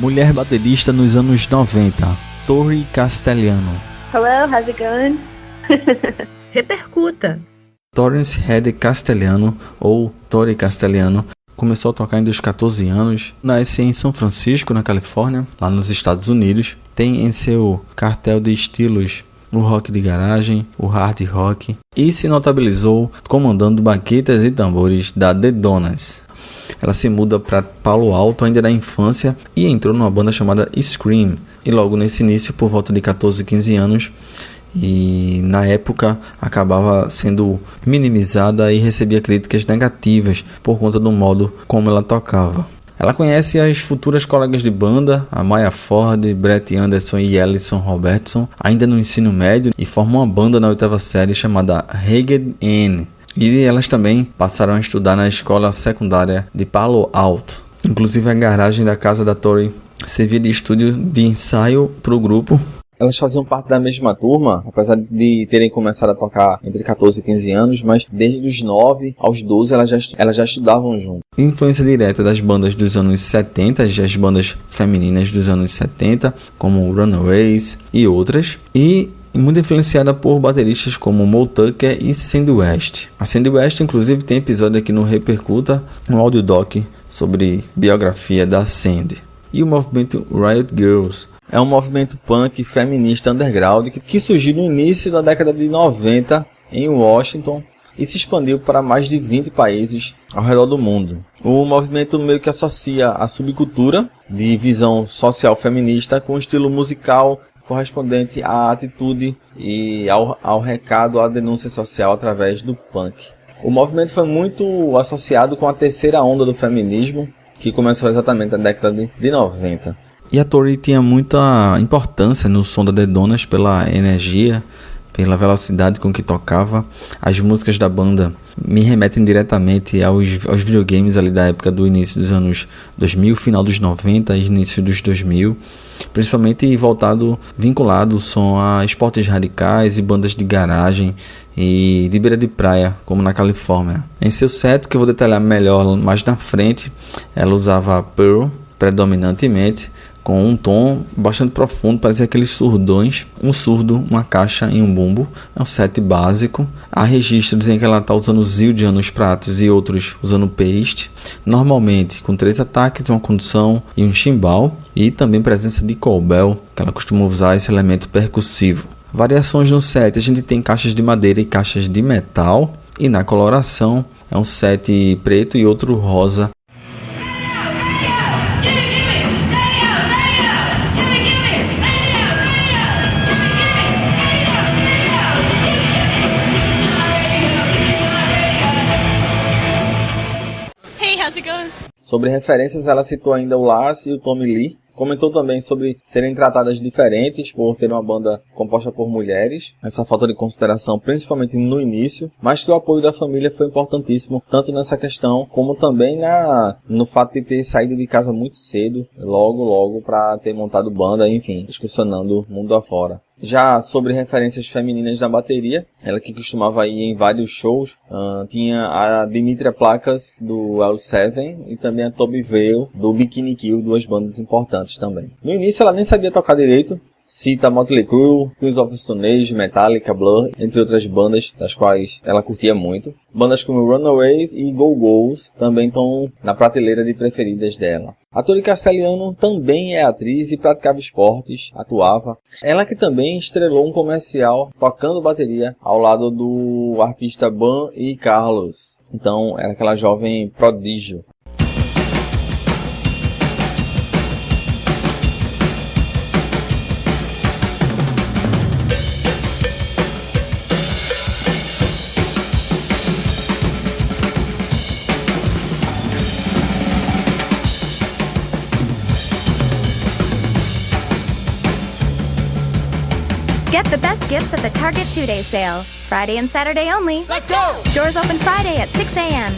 Mulher baterista nos anos 90, Tori Castellano. Hello, how's it going? Repercuta. Torrance Head Castellano, ou Tori Castellano, começou a tocar dos 14 anos, nasce em São Francisco, na Califórnia, lá nos Estados Unidos. Tem em seu cartel de estilos o rock de garagem, o hard rock, e se notabilizou comandando baquetas e tambores da The Donuts. Ela se muda para Palo Alto ainda na infância e entrou numa banda chamada Scream, e logo nesse início, por volta de 14, 15 anos, e na época acabava sendo minimizada e recebia críticas negativas por conta do modo como ela tocava. Ela conhece as futuras colegas de banda, a Maya Ford, Brett Anderson e Ellison Robertson, ainda no ensino médio, e formam uma banda na 8ª série chamada Ragged Ann. E elas também passaram a estudar na escola secundária de Palo Alto. Inclusive a garagem da casa da Tori servia de estúdio de ensaio para o grupo. Elas faziam parte da mesma turma, apesar de terem começado a tocar entre 14 e 15 anos, mas desde os 9 aos 12 elas já estudavam junto. Influência direta das bandas dos anos 70, as bandas femininas dos anos 70, como Runaways e outras, e muito influenciada por bateristas como Moe Tucker e Sandy West. A Sandy West, inclusive, tem episódio aqui no Repercuta, um audiodoc sobre biografia da Sandy. E o movimento Riot Girls é um movimento punk feminista underground que surgiu no início da década de 90 em Washington e se expandiu para mais de 20 países ao redor do mundo. O movimento meio que associa a subcultura de visão social feminista com o estilo musical correspondente à atitude e ao recado, à denúncia social através do punk. O movimento foi muito associado com a terceira onda do feminismo, que começou exatamente na década de 90. E a Tori tinha muita importância no som da The Donuts pela energia, pela velocidade com que tocava. As músicas da banda me remetem diretamente aos videogames ali da época do início dos anos 2000, final dos 90 e início dos 2000, principalmente vinculado o som a esportes radicais e bandas de garagem e de beira de praia, como na Califórnia. Em seu set, que eu vou detalhar melhor mais na frente, ela usava Pearl predominantemente, com um tom bastante profundo, parecia aqueles surdões, um surdo, uma caixa e um bumbo. É um set básico. Há registros em que ela está usando Zildjian nos pratos e outros usando paste, normalmente com 3 ataques, uma condução e um chimbal, e também presença de cowbell, que ela costuma usar esse elemento percussivo. Variações no set, a gente tem caixas de madeira e caixas de metal, e na coloração é um set preto e outro rosa. Sobre referências, ela citou ainda o Lars e o Tommy Lee. Comentou também sobre serem tratadas diferentes por ter uma banda composta por mulheres, essa falta de consideração principalmente no início, mas que o apoio da família foi importantíssimo, tanto nessa questão como também no fato de ter saído de casa muito cedo, logo para ter montado banda, enfim, excursionando o mundo afora. Já sobre referências femininas na bateria, ela que costumava ir em vários shows, tinha a Dimitra Placas do L7 e também a Toby Vale do Bikini Kill, 2 bandas importantes também. No início ela nem sabia tocar direito, cita Motley Crue, Queens of the Stone Age, Metallica, Blur, entre outras bandas das quais ela curtia muito. Bandas como Runaways e Go-Go's também estão na prateleira de preferidas dela. A Tori Castellano também é atriz e praticava esportes, atuava. Ela que também estrelou um comercial tocando bateria ao lado do artista Ban e Carlos. Então era aquela jovem prodígio. Get the best gifts at the Target 2-Day Sale. Friday and Saturday only. Let's go! Doors open Friday at 6 a.m.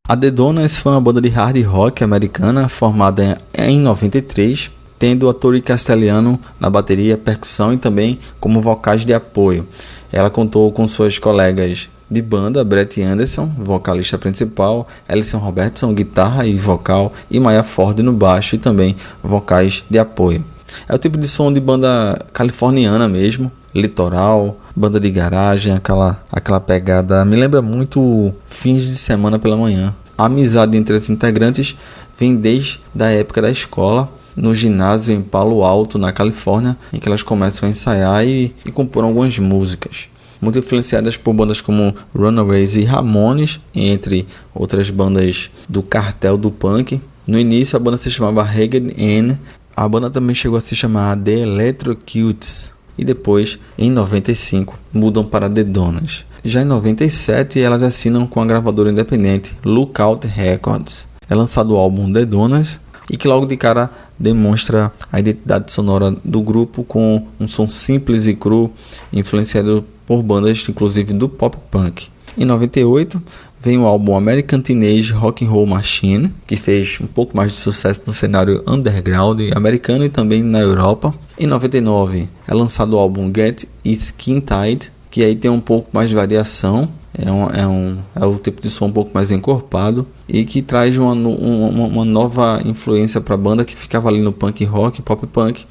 A The Donuts foi uma banda de hard rock americana formada em 93, tendo a Tori Castellano na bateria, percussão e também como vocais de apoio. Ela contou com suas colegas de banda, Brett Anderson, vocalista principal, Alison Robertson, guitarra e vocal, e Maya Ford no baixo e também vocais de apoio. É o tipo de som de banda californiana mesmo, litoral, banda de garagem, aquela pegada, me lembra muito fins de semana pela manhã. A amizade entre os integrantes vem desde a época da escola, no ginásio em Palo Alto, na Califórnia, em que elas começam a ensaiar e compor algumas músicas, muito influenciadas por bandas como Runaways e Ramones, entre outras bandas do cartel do punk. No início a banda se chamava Ragged Ann, a banda também chegou a se chamar The Electrocutes, e depois, em 95, mudam para The Donas. Já em 97, elas assinam com a gravadora independente Lookout Records. É lançado o álbum The Donas, e que logo de cara demonstra a identidade sonora do grupo com um som simples e cru, influenciado por bandas inclusive do pop punk. Em 98 vem o álbum American Teenage Rock and Roll Machine, que fez um pouco mais de sucesso no cenário underground americano e também na Europa. Em 99 é lançado o álbum Get Skin Tight, que aí tem um pouco mais de variação. É o tipo de som um pouco mais encorpado e que traz uma nova influência para a banda, que ficava ali no punk rock, pop punk,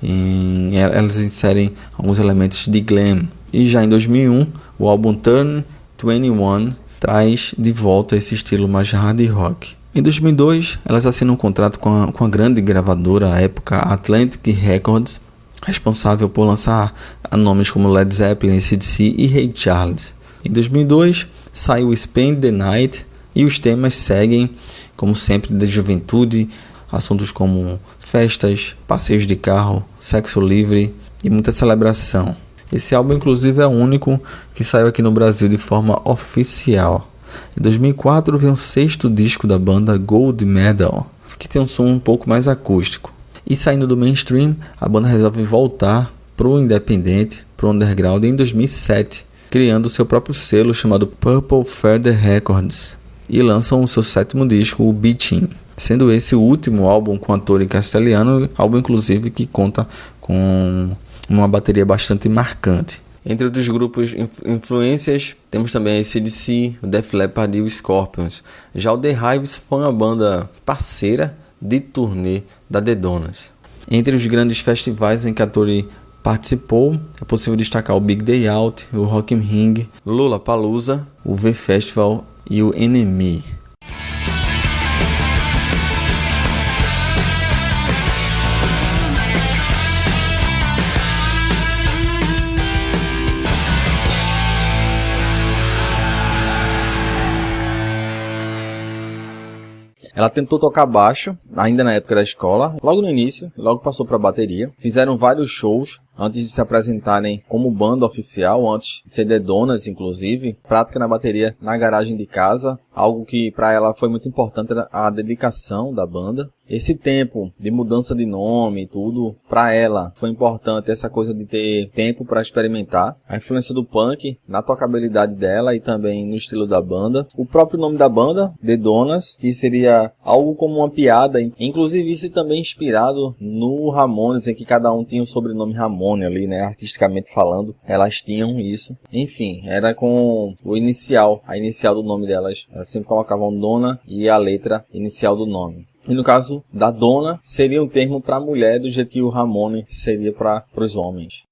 e elas inserem alguns elementos de glam. E já em 2001 o álbum Turn 21 traz de volta esse estilo mais hard rock. Em 2002 elas assinam um contrato com a grande gravadora à época Atlantic Records, responsável por lançar nomes como Led Zeppelin, AC/DC e Ray Charles. Em 2002 sai o Spend the Night e os temas seguem, como sempre, da juventude, assuntos como festas, passeios de carro, sexo livre e muita celebração. Esse álbum inclusive é o único que saiu aqui no Brasil de forma oficial. Em 2004 vem o 6º disco da banda, Gold Medal, que tem um som um pouco mais acústico. E saindo do mainstream, a banda resolve voltar pro independente, pro underground em 2007, criando seu próprio selo chamado Purple Feather Records, e lançam o seu 7º disco, o Beating, sendo esse o último álbum com a Tori Castellano, álbum inclusive que conta com uma bateria bastante marcante. Entre outros grupos influências, temos também a AC/DC, o Def Leppard e o Scorpions. Já o The Hives foi uma banda parceira de turnê da The Donas. Entre os grandes festivais em que a Tori participou, é possível destacar o Big Day Out, o Rock im Ring, Lollapalooza, o V-Festival e o NME. Ela tentou tocar baixo, ainda na época da escola, logo no início, logo passou para a bateria. Fizeram vários shows antes de se apresentarem como banda oficial, antes de ser The Donas, inclusive. Prática na bateria na garagem de casa, algo que para ela foi muito importante, a dedicação da banda. Esse tempo de mudança de nome e tudo, para ela foi importante essa coisa de ter tempo para experimentar. A influência do punk na tocabilidade dela e também no estilo da banda. O próprio nome da banda, The Donas, que seria algo como uma piada, inclusive isso também inspirado no Ramones, em que cada um tinha o sobrenome Ramone ali, né, artisticamente falando. Elas tinham isso. Enfim, era com a inicial do nome delas. Elas sempre colocavam Dona e a letra inicial do nome. E no caso da dona, seria um termo para mulher, do jeito que o Ramone seria para os homens.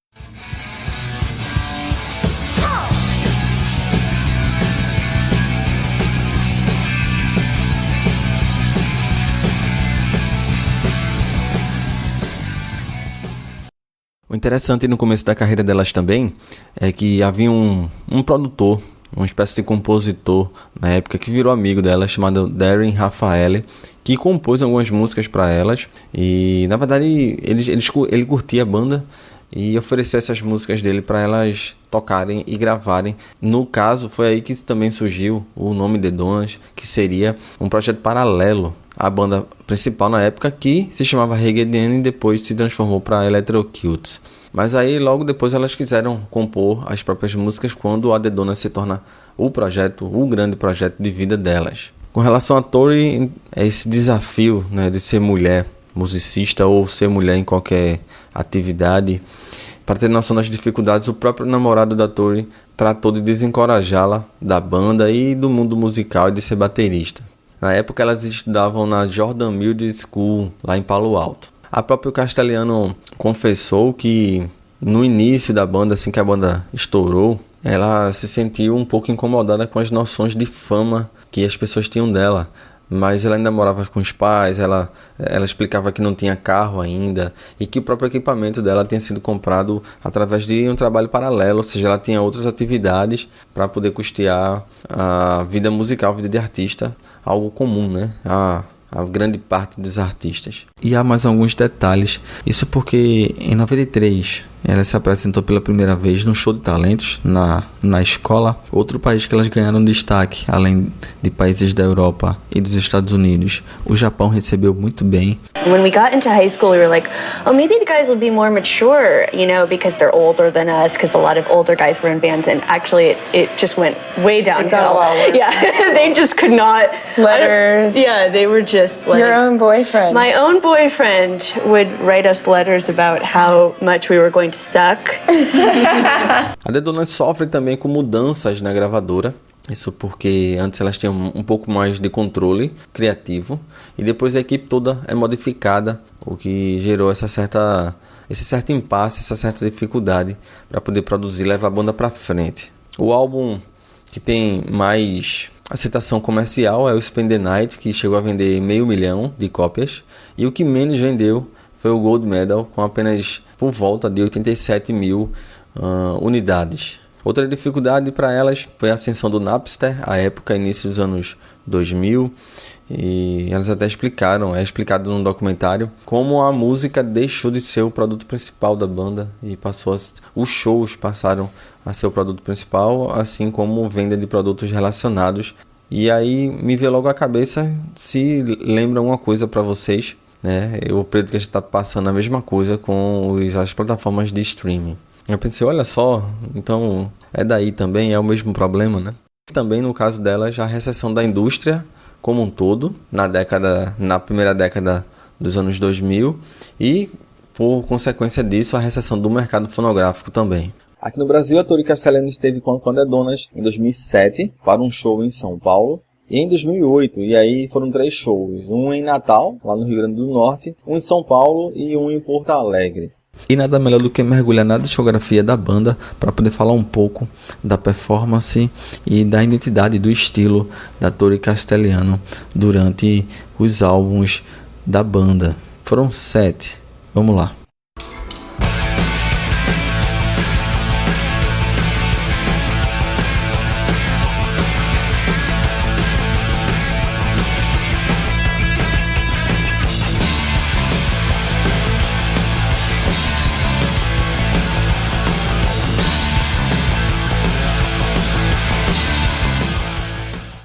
O interessante no começo da carreira delas também é que havia um produtor, uma espécie de compositor na época que virou amigo dela, chamado Darren Rafael, que compôs algumas músicas para elas. E na verdade ele curtia a banda e ofereceu essas músicas dele para elas tocarem e gravarem. No caso, foi aí que também surgiu o nome The Donas, que seria um projeto paralelo à banda principal na época, que se chamava Ragged Ann e depois se transformou para Electrocutes. Mas aí logo depois elas quiseram compor as próprias músicas, quando a The Donas se torna o grande projeto de vida delas. Com relação a Tori, é esse desafio, né, de ser mulher musicista ou ser mulher em qualquer atividade, Para ter noção das dificuldades, o próprio namorado da Tori tratou de desencorajá-la da banda e do mundo musical e de ser baterista. Na época, elas estudavam na Jordan Music School, lá em Palo Alto. A própria Castellano confessou que no início da banda, assim que a banda estourou, ela se sentiu um pouco incomodada com as noções de fama que as pessoas tinham dela. Mas ela ainda morava com os pais, ela explicava que não tinha carro ainda e que o próprio equipamento dela tinha sido comprado através de um trabalho paralelo, ou seja, ela tinha outras atividades para poder custear a vida musical, a vida de artista, algo comum, né? A grande parte dos artistas. E há mais alguns detalhes, isso porque em 93 ela se apresentou pela primeira vez no show de talentos na escola. Outro país que elas ganharam destaque, além de países da Europa e dos Estados Unidos, o Japão recebeu muito bem. When we got into high school, we were like, oh, maybe the guys will be more mature, you know, because they're older than us, because a lot of older guys were in bands, and actually it just went way downhill. It got a lot worse. Yeah, they just could not. Letters. Yeah, they were just like... Your own boyfriend. My own boyfriend would write us letters about how much we were going to suck. A The Donuts sofre também com mudanças na gravadora. Isso porque antes elas tinham um pouco mais de controle criativo e depois a equipe toda é modificada, o que gerou esse certo impasse, essa certa dificuldade para poder produzir e levar a banda para frente. O álbum que tem mais aceitação comercial é o Spend the Night, que chegou a vender 500.000 de cópias, e o que menos vendeu foi o Gold Medal, com apenas por volta de 87.000 unidades. Outra dificuldade para elas foi a ascensão do Napster, à época, início dos anos 2000, e elas até explicaram, é explicado num documentário, como a música deixou de ser o produto principal da banda e os shows passaram a ser o produto principal, assim como venda de produtos relacionados. E aí me veio logo à cabeça se lembra uma coisa para vocês, né? Eu acredito que a gente está passando a mesma coisa com as plataformas de streaming. Eu pensei, olha só, então é daí também, é o mesmo problema, né? Também no caso delas, a recessão da indústria como um todo, na primeira década dos anos 2000 e, por consequência disso, a recessão do mercado fonográfico também. Aqui no Brasil, a Tori Castellano esteve com a The Donuts em 2007 para um show em São Paulo e em 2008, e aí foram 3 shows, um em Natal, lá no Rio Grande do Norte, um em São Paulo e um em Porto Alegre. E nada melhor do que mergulhar na discografia da banda para poder falar um pouco da performance e da identidade do estilo da Tori Castellano durante os álbuns da banda. Foram 7. Vamos lá.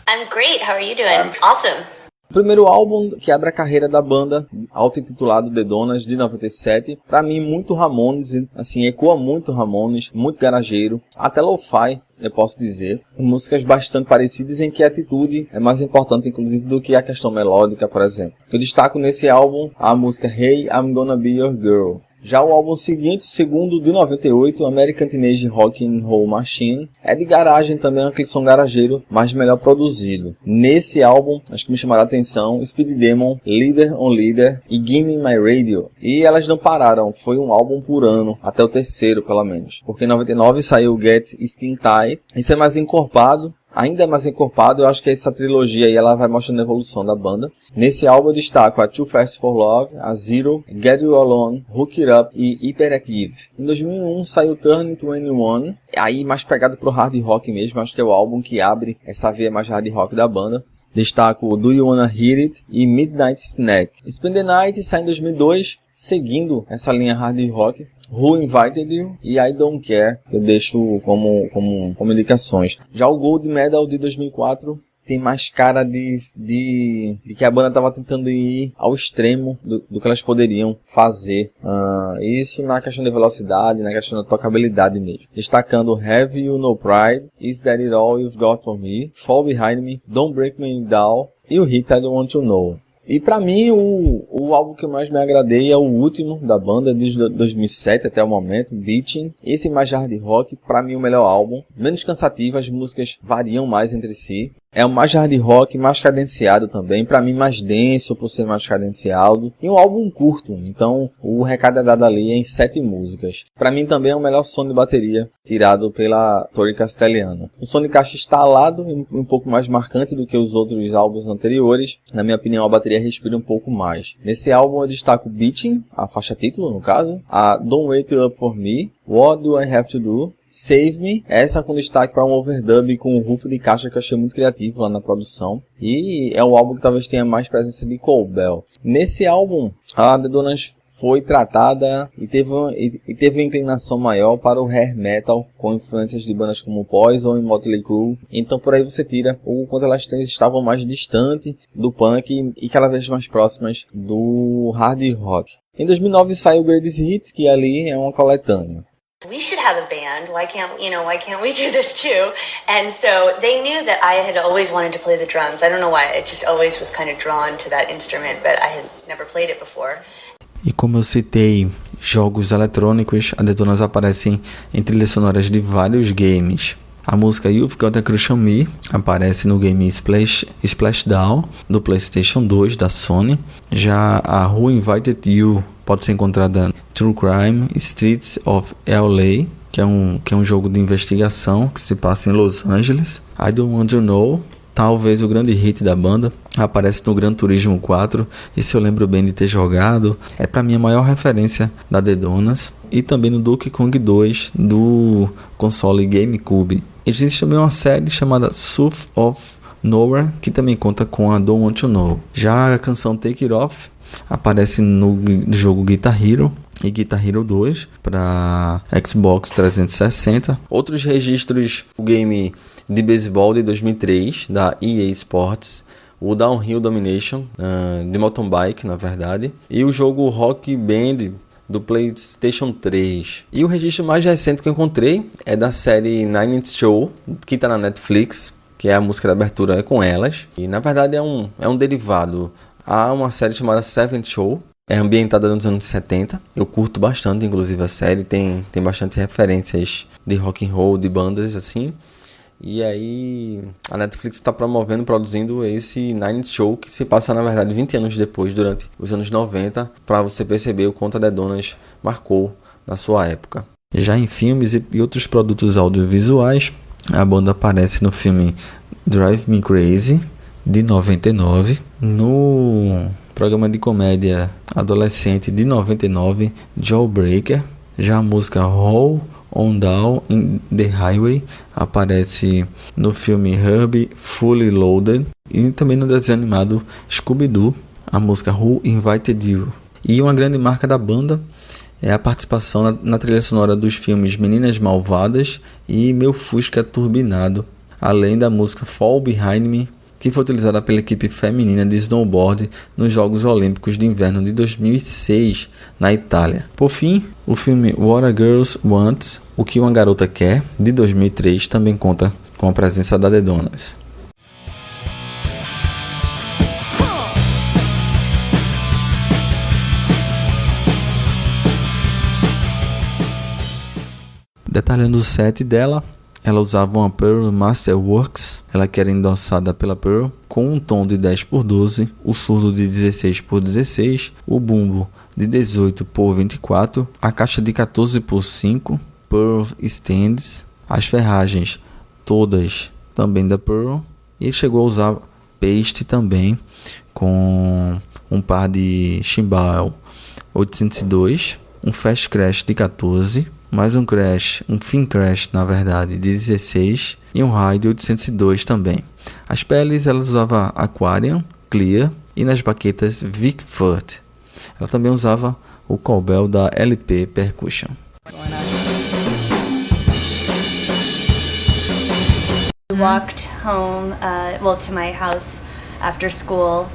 I'm great. How are you doing? Awesome. O primeiro álbum que abre a carreira da banda, auto-intitulado The Donuts, de 97, pra mim muito Ramones, assim, ecoa muito Ramones, muito garageiro, até lo-fi, eu posso dizer, músicas bastante parecidas em que a atitude é mais importante, inclusive, do que a questão melódica, por exemplo. Eu destaco nesse álbum a música Hey, I'm Gonna Be Your Girl. Já o álbum seguinte, o segundo de 98, American Teenage Rock and Roll Machine, é de garagem também, aquele som garageiro, mas melhor produzido. Nesse álbum, acho que me chamaram a atenção, Speed Demon, Leader on Leader e Gimme My Radio. E elas não pararam, foi um álbum por ano, até o terceiro pelo menos. Porque em 99 saiu Get Sting Tie, isso é mais encorpado. Ainda mais encorpado, eu acho que essa trilogia aí ela vai mostrando a evolução da banda. Nesse álbum eu destaco a Too Fast for Love, a Zero, Get You Alone, Hook It Up e Hyperactive. Em 2001 saiu Turn 21, aí mais pegado pro hard rock mesmo, acho que é o álbum que abre essa veia mais hard rock da banda. Destaco Do You Wanna Hear It e Midnight Snack. Spend the Night sai em 2002, seguindo essa linha hard rock. Who Invited You e I Don't Care, eu deixo como indicações. Já o Gold Medal de 2004 tem mais cara de que a banda estava tentando ir ao extremo do que elas poderiam fazer. Isso na questão de velocidade, na questão da tocabilidade mesmo. Destacando Have You No Pride, Is That It All You've Got For Me, Fall Behind Me, Don't Break Me Down e o hit I Don't Want To Know. E pra mim, o álbum que eu mais me agradei é o último da banda, desde 2007 até o momento, Beating. Esse mais hard rock, pra mim, o melhor álbum. Menos cansativo, as músicas variam mais entre si. É um mais hard rock, mais cadenciado também. Pra mim, mais denso, por ser mais cadenciado. E um álbum curto. Então, o recado é dado ali em 7 músicas. Pra mim, também é o melhor som de bateria tirado pela Tori Castellano. O som de caixa instalado e um pouco mais marcante do que os outros álbuns anteriores. Na minha opinião, a bateria respira um pouco mais. Nesse álbum, eu destaco Beating, a faixa título, no caso. A Don't Wait Up For Me. What Do I Have To Do? Save Me, essa com destaque para um overdub com um rufo de caixa que eu achei muito criativo lá na produção. E é o álbum que talvez tenha mais presença de Cole Bell. Nesse álbum, a The Donuts foi tratada e teve uma inclinação maior para o hair metal, com influências de bandas como Poison e Motley Crue. Então por aí você tira o quanto elas estavam mais distante do punk e cada vez mais próximas do hard rock. Em 2009 saiu Greatest Hits, que ali é uma coletânea. We should have a band. Why can't we do this too? And so they knew that I had always wanted to play the drums. I don't know why. I just always was kind of drawn to that instrument, but I had never played it before. E como eu citei jogos eletrônicos, a The Donuts aparecem em trilhas sonoras de vários games. A música You've Got a Crush on Me aparece no game Splashdown do PlayStation 2 da Sony. Já a Who Invited You pode ser encontrada em True Crime Streets of LA, que é um jogo de investigação que se passa em Los Angeles. I Don't Want to Know, talvez o grande hit da banda, aparece no Gran Turismo 4. Esse eu lembro bem de ter jogado. É pra mim a maior referência da The Donuts. E também no Donkey Kong 2 do console GameCube. Existe também uma série chamada South of Nowhere, que também conta com a Don't Want to Know. Já a canção Take It Off aparece no jogo Guitar Hero e Guitar Hero 2 para Xbox 360. Outros registros: o game de beisebol de 2003 da EA Sports, o Downhill Domination de mountain bike, na verdade, e o jogo Rock Band do PlayStation 3. E o registro mais recente que eu encontrei é da série Nine Inch Show, que está na Netflix, que é a música da abertura é com elas. E na verdade é um derivado. Há uma série chamada Seventh Show, é ambientada nos anos 70. Eu curto bastante, inclusive, a série. Tem bastante referências de rock and roll, de bandas assim. E aí a Netflix está produzindo esse Nine Inch Show, que se passa na verdade 20 anos depois, durante os anos 90, para você perceber o quanto a The Donuts marcou na sua época. Já em filmes e outros produtos audiovisuais, a banda aparece no filme Drive Me Crazy, de 99, no programa de comédia adolescente de 99, Jawbreaker. Já a música Roll On Down in the Highway aparece no filme Herbie Fully Loaded e também no desenho animado Scooby-Doo, a música Who Invited You. E uma grande marca da banda é a participação na trilha sonora dos filmes Meninas Malvadas e Meu Fusca Turbinado, além da música Fall Behind Me, que foi utilizada pela equipe feminina de snowboard nos Jogos Olímpicos de Inverno de 2006 na Itália. Por fim, o filme What a Girl Wants, O que uma Garota Quer, de 2003, também conta com a presença da The Donuts. Detalhando o set dela, ela usava uma Pearl Masterworks, ela que era endossada pela Pearl, com um tom de 10x12, o surdo de 16x16, o bumbo de 18x24, a caixa de 14x5, Pearl Stands, as ferragens todas também da Pearl, e chegou a usar paste também, com um par de Chimbal 802, um Fast Crash de 14, mais um Fin Crash na verdade de 16 e um High de 802 também. As peles ela usava Aquarium, Clear e nas baquetas Vic Furt. Ela também usava o cowbell da LP Percussion. We walked home, to my house after school,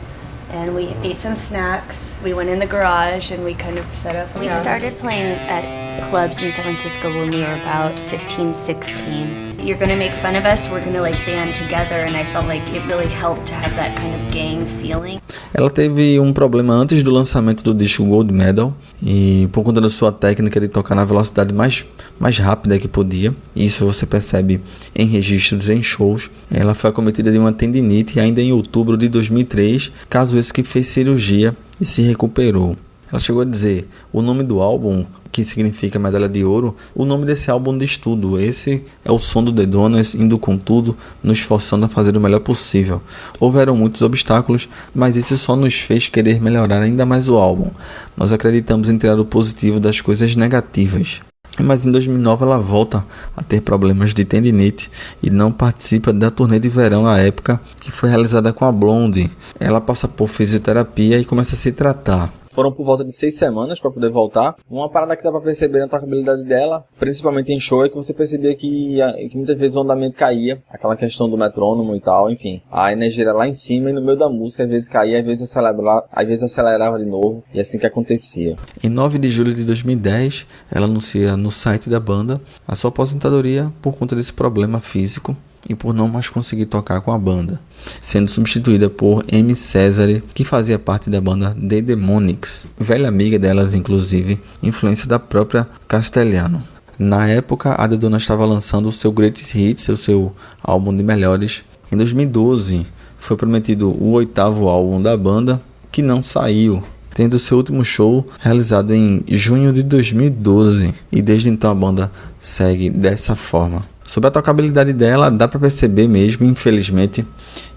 and we ate some snacks. We went in the garage and we kind of set up. We started playing at clubs in San Francisco when we were about 15, 16. you're gonna make fun of us, we're gonna like band together, and I felt like it really helped to have that kind of gang feeling. Ela teve um problema antes do lançamento do disco Gold Medal, e por conta da sua técnica de tocar na velocidade mais rápida que podia, isso você percebe em registros em shows. Ela foi acometida de uma tendinite ainda em outubro de 2003, caso esse que fez cirurgia e se recuperou. Ela chegou a dizer o nome do álbum, que significa medalha de ouro, o nome desse álbum de estudo. Esse é o som do The Donuts, indo com tudo, nos forçando a fazer o melhor possível. Houveram muitos obstáculos, mas isso só nos fez querer melhorar ainda mais o álbum. Nós acreditamos em tirar o positivo das coisas negativas. Mas em 2009 ela volta a ter problemas de tendinite e não participa da turnê de verão na época, que foi realizada com a Blondie. Ela passa por fisioterapia e começa a se tratar. Foram por volta de 6 semanas para poder voltar. Uma parada que dá para perceber na tocabilidade dela, principalmente em show, é que você percebia que muitas vezes o andamento caía, aquela questão do metrônomo e tal, enfim. A energia era lá em cima e no meio da música às vezes caía, às vezes acelerava de novo, e assim que acontecia. Em 9 de julho de 2010, ela anuncia no site da banda a sua aposentadoria por conta desse problema físico e por não mais conseguir tocar com a banda, sendo substituída por Amy Cesare, que fazia parte da banda The Demonics, velha amiga delas inclusive, influência da própria Castellano. Na época, a The Donuts estava lançando o seu Greatest Hits, o seu álbum de melhores. Em 2012, foi prometido o 8º álbum da banda, que não saiu, tendo seu último show realizado em junho de 2012, e desde então a banda segue dessa forma. Sobre a tocabilidade dela, dá para perceber mesmo, infelizmente,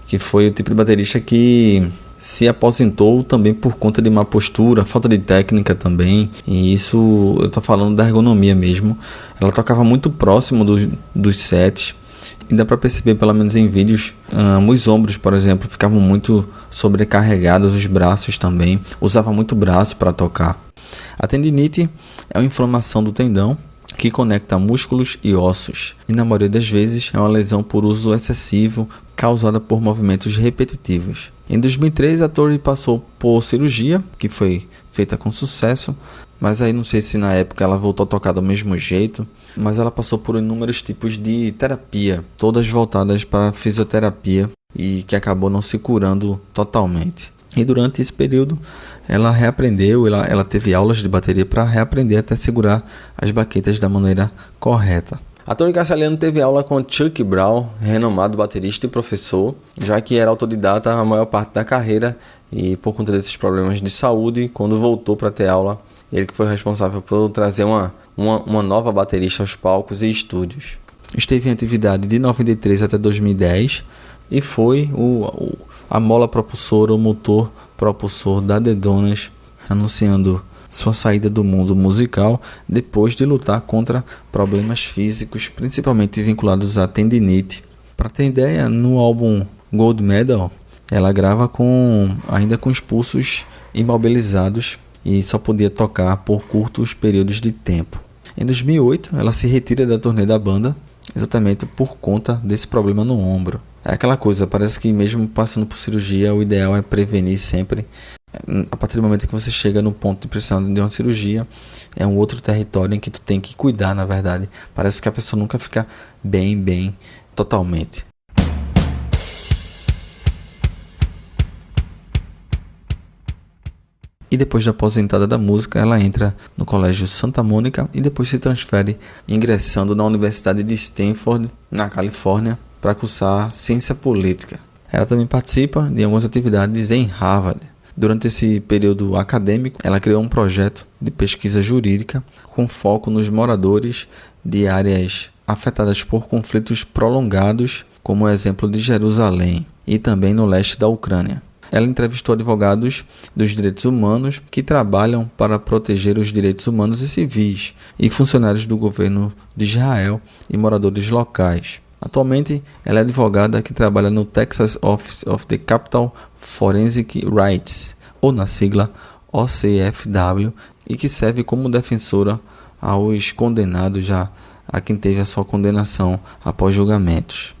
que foi o tipo de baterista que se aposentou também por conta de má postura, falta de técnica também, e isso eu tô falando da ergonomia mesmo. Ela tocava muito próximo dos sets, e dá para perceber, pelo menos em vídeos, os ombros, por exemplo, ficavam muito sobrecarregados, os braços também, usava muito braço para tocar. A tendinite é uma inflamação do tendão que conecta músculos e ossos, e na maioria das vezes é uma lesão por uso excessivo causada por movimentos repetitivos. Em 2003 a Tori passou por cirurgia, que foi feita com sucesso, mas aí não sei se na época ela voltou a tocar do mesmo jeito, mas ela passou por inúmeros tipos de terapia, todas voltadas para a fisioterapia, e que acabou não se curando totalmente. E durante esse período ela reaprendeu, ela teve aulas de bateria para reaprender até segurar as baquetas da maneira correta. A Tori Castellano teve aula com Chuck Brown, renomado baterista e professor, já que era autodidata a maior parte da carreira, e por conta desses problemas de saúde, quando voltou para ter aula, ele que foi responsável por trazer uma nova baterista aos palcos e estúdios. Esteve em atividade de 93 até 2010 e foi a mola propulsora, o motor propulsor da The Donuts, anunciando sua saída do mundo musical depois de lutar contra problemas físicos, principalmente vinculados à tendinite. Para ter ideia, no álbum Gold Medal, ela grava ainda com os pulsos imobilizados e só podia tocar por curtos períodos de tempo. Em 2008, ela se retira da turnê da banda, exatamente por conta desse problema no ombro. É aquela coisa, parece que mesmo passando por cirurgia, o ideal é prevenir sempre. A partir do momento que você chega no ponto de precisar de uma cirurgia, é um outro território em que tu tem que cuidar, na verdade. Parece que a pessoa nunca fica bem, totalmente. E depois de aposentada da música, ela entra no Colégio Santa Mônica e depois se transfere, ingressando na Universidade de Stanford, na Califórnia, para cursar Ciência Política. Ela também participa de algumas atividades em Harvard. Durante esse período acadêmico, ela criou um projeto de pesquisa jurídica com foco nos moradores de áreas afetadas por conflitos prolongados, como o exemplo de Jerusalém, e também no leste da Ucrânia. Ela entrevistou advogados dos direitos humanos que trabalham para proteger os direitos humanos e civis, e funcionários do governo de Israel e moradores locais. Atualmente, ela é advogada que trabalha no Texas Office of the Capital Forensic Rights, ou na sigla OCFW, e que serve como defensora aos condenados, já a quem teve a sua condenação após julgamentos.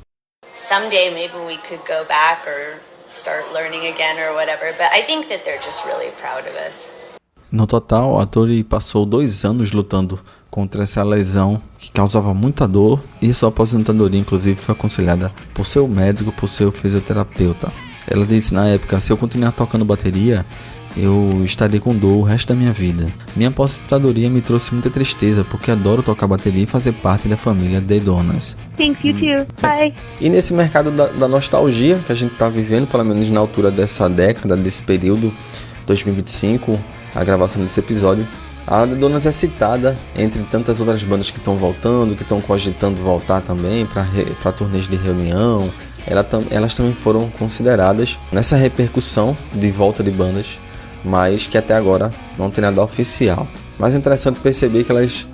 Someday maybe we could go back or start learning again or whatever, but I think that they're just really proud of us. No total, a Tori passou 2 anos lutando contra essa lesão que causava muita dor, e sua aposentadoria inclusive foi aconselhada por seu médico, por seu fisioterapeuta. Ela disse na época: se eu continuar tocando bateria, eu estarei com dor o resto da minha vida. Minha aposentadoria me trouxe muita tristeza, porque adoro tocar bateria e fazer parte da família The Donnas. Thanks, you too. Bye. E nesse mercado da nostalgia que a gente está vivendo, pelo menos na altura dessa década, desse período, 2025, a gravação desse episódio, a The Donnas é citada entre tantas outras bandas que estão voltando, que estão cogitando voltar também para turnês de reunião. Elas também foram consideradas nessa repercussão de volta de bandas, mas que até agora não tem nada oficial. Mas é interessante perceber que elas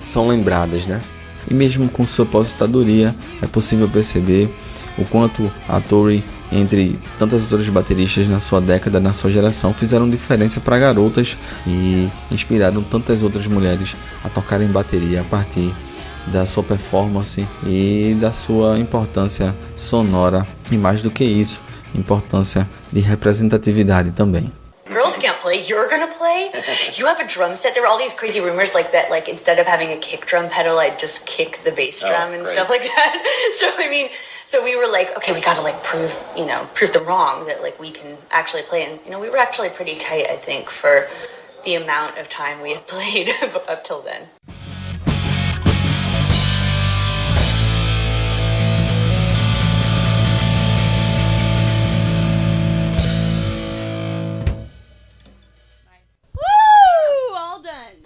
são lembradas, né? E mesmo com sua aposentadoria, é possível perceber o quanto a Tori, entre tantas outras bateristas na sua década, na sua geração, fizeram diferença para garotas e inspiraram tantas outras mulheres a tocarem bateria a partir da sua performance e da sua importância sonora, e mais do que isso, importância de representatividade também. Girls can't play, you're gonna play? You have a drum set. There were all these crazy rumors like that, like instead of having a kick drum pedal, I'd just kick the bass drum and stuff like that. So we were like, okay, we gotta like prove them wrong, that like we can actually play. And we were actually pretty tight, I think, for the amount of time we had played up till then.